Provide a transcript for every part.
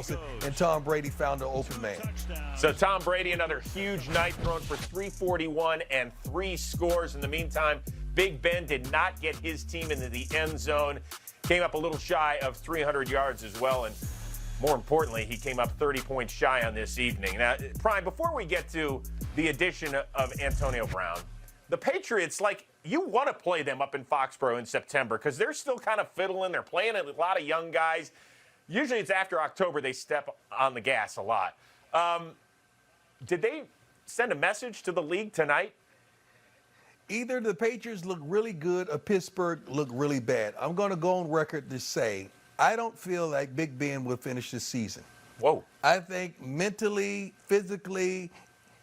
Wilson, and Tom Brady found an open man. So Tom Brady, another huge night, throwing for 341 and 3 scores. In the meantime, Big Ben did not get his team into the end zone. Came up a little shy of 300 yards as well, and more importantly, he came up 30 points shy on this evening. Now, Prime, before we get to the addition of Antonio Brown, the Patriots, you want to play them up in Foxborough in September because they're still kind of fiddling. They're playing a lot of young guys. Usually it's after October they step on the gas a lot. Did they send a message to the league tonight? Either the Patriots look really good or Pittsburgh look really bad. I'm going to go on record to say I don't feel like Big Ben will finish this season. Whoa. I think mentally, physically,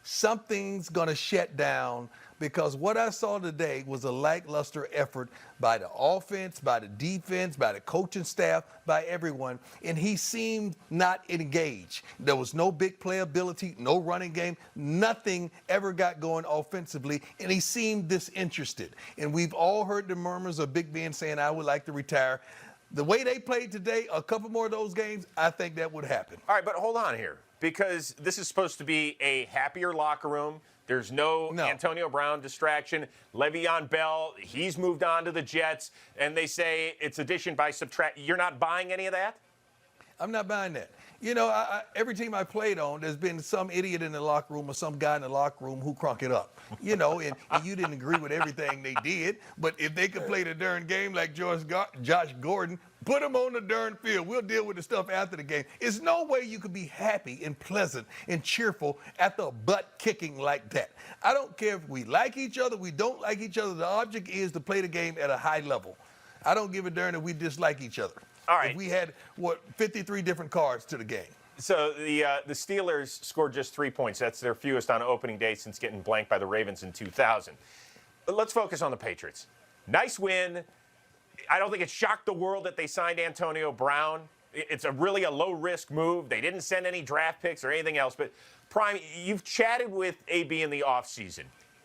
something's going to shut down because what I saw today was a lackluster effort by the offense, by the defense, by the coaching staff, by everyone, and he seemed not engaged. There was no big playability, no running game, nothing ever got going offensively, and he seemed disinterested. And we've all heard the murmurs of Big Ben saying, I would like to retire. The way they played today, a couple more of those games, I think that would happen. All right, but hold on here, because this is supposed to be a happier locker room. There's no Antonio Brown distraction. Le'Veon Bell, he's moved on to the Jets, and they say it's addition by subtraction. You're not buying any of that? I'm not buying that. You know, every team I played on, there's been some idiot in the locker room or some guy in the locker room who crunk it up. You know, and you didn't agree with everything they did, but if they could play the darn game like Josh Gordon, put them on the darn field. We'll deal with the stuff after the game. There's no way you could be happy and pleasant and cheerful after a butt kicking like that. I don't care if we like each other, we don't like each other. The object is to play the game at a high level. I don't give a darn if we dislike each other. All right. If we had, 53 different cards to the game. So the Steelers scored just 3 points. That's their fewest on opening day since getting blanked by the Ravens in 2000. But let's focus on the Patriots. Nice win. I don't think it shocked the world that they signed Antonio Brown. It's really a low-risk move. They didn't send any draft picks or anything else. But, Prime, you've chatted with AB in the offseason.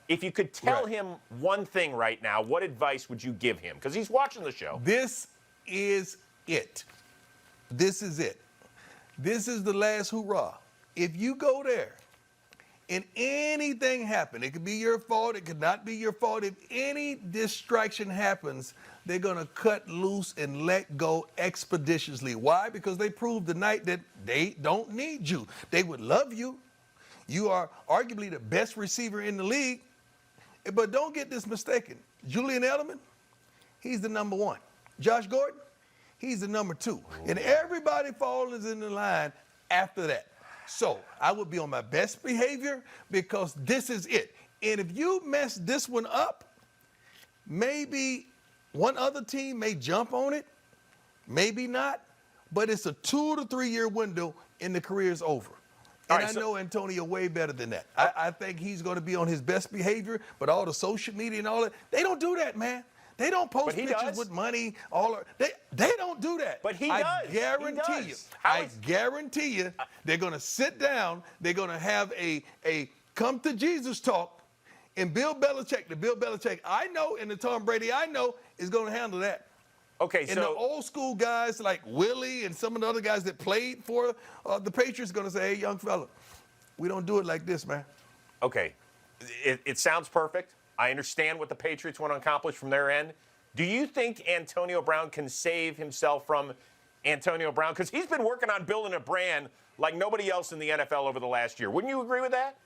If you could tell him one thing right now, what advice would you give him? Because he's watching the show. This is it. This is it. This is the last hoorah. If you go there and anything happens, it could be your fault, it could not be your fault. If any distraction happens, they're going to cut loose and let go expeditiously. Why? Because they proved tonight that they don't need you. They would love you. You are arguably the best receiver in the league. But don't get this mistaken. Julian Edelman, he's the number one. Josh Gordon, he's the number 2. And everybody falls in the line after that. So I would be on my best behavior because this is it. And if you mess this one up, maybe one other team may jump on it, maybe not, but it's a 2 to 3 year window and the career is over. And I know Antonio way better than that. I think he's going to be on his best behavior, but all the social media and all that, they don't do that, man. They don't post pictures with money. They don't do that. But he does. I guarantee you they're going to sit down. They're going to have a come to Jesus talk. And Bill Belichick I know, and the Tom Brady I know is going to handle that. Okay, and the old school guys like Willie and some of the other guys that played for the Patriots going to say, hey, young fella, we don't do it like this, man. Okay, it sounds perfect. I understand what the Patriots want to accomplish from their end. Do you think Antonio Brown can save himself from Antonio Brown? Because he's been working on building a brand like nobody else in the NFL over the last year. Wouldn't you agree with that?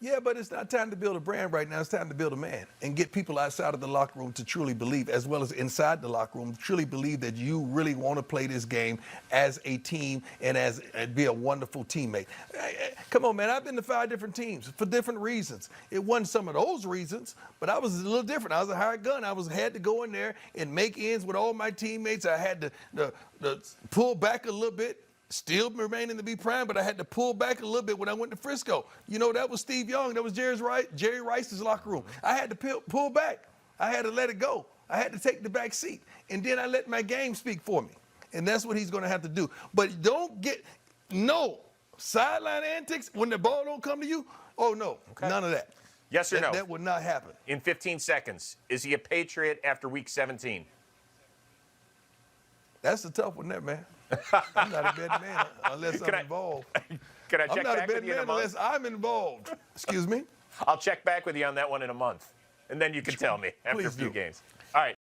Yeah, but it's not time to build a brand right now. It's time to build a man and get people outside of the locker room to truly believe, as well as inside the locker room, truly believe that you really want to play this game as a team and be a wonderful teammate. Come on, man. I've been to 5 different teams for different reasons. It wasn't some of those reasons, but I was a little different. I was a hired gun. I had to go in there and make ends with all my teammates. I had to pull back a little bit. Still remaining to be prime, but I had to pull back a little bit when I went to Frisco. You know, that was Steve Young. That was Jerry Rice's locker room. I had to pull back. I had to let it go. I had to take the back seat. And then I let my game speak for me. And that's what he's going to have to do. But don't get no sideline antics when the ball don't come to you. Oh, no. Okay. None of that. Yes or no? That would not happen. In 15 seconds, is he a Patriot after Week 17? That's a tough one there, man. I'm not a betting man unless I'm involved. Can I I'm check not a back with betting you in a man month? unless I'm involved. Excuse me? I'll check back with you on that one in a month, and then you can tell me after Please a few do. games. All right.